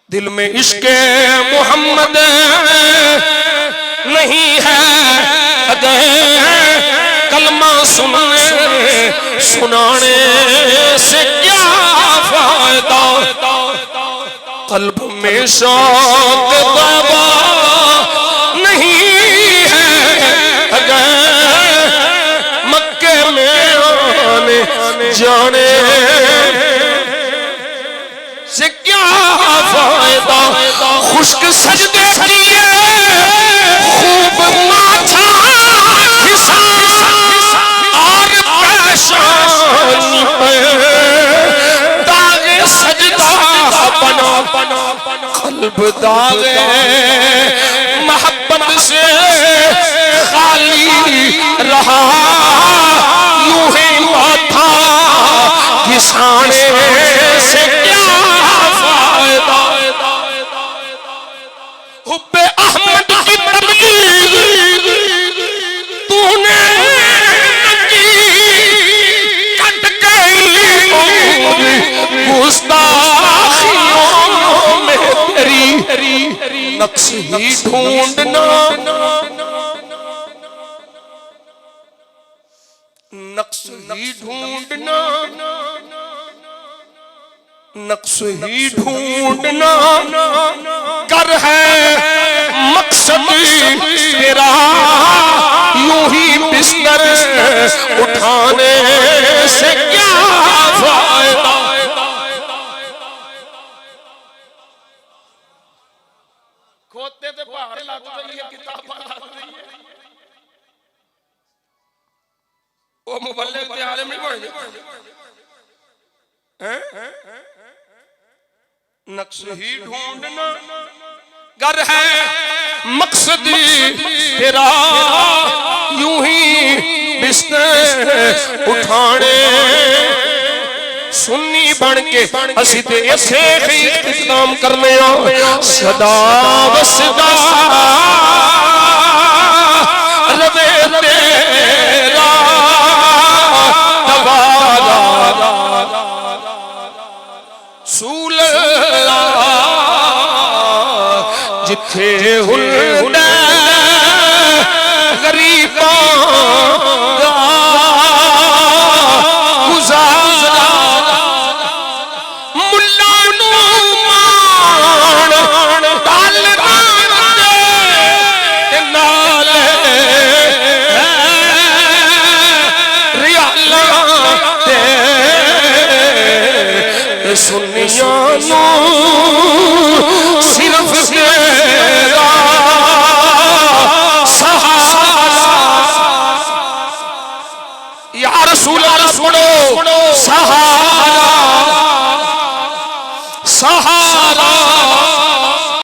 दिल में इश्क़े मोहम्मद नहीं है अगर कलमा सुनाने से क्या फायदा। कल्ब में शौक़ बाबा नहीं है अगर मक्के में आने जाने से क्या फायदा। खुश्क सजदे किए खूब माथा और पेशानी पे दागे सजदा बना कल्ब दागे मोहब्बत से खाली रहा यूं ही माथा घिसाने से क्या फायदा। हुब्बे अहमद की तबलीग तूने की कट गई गुस्ताखियों में तेरी नक्श ही ढूंढना नक्श ही ढूंढना नक्श ही ढूंढना कर है मकसद तेरा यूं ही बिस्तर उठाने से क्या फायदा। खोते तो पहाड़ लग रही है किताबा लग रही है वो मुबल्लिग ते आलिम नहीं बन नक्श ही ढूंढना गर है मकसद तेरा यूं ही बिस्तर उठाने। सुन्नी बन के असी ते ऐसे ही इख्तिताम करने सदा वसदा रवे तेरा तवाला जिथे हुंदा गरीबां दा गुजारा मुल्ला नू मान डाल दे नाल रियाला दे सुन्नियां नू सिर्फ या रसूल अल्लाह सुनो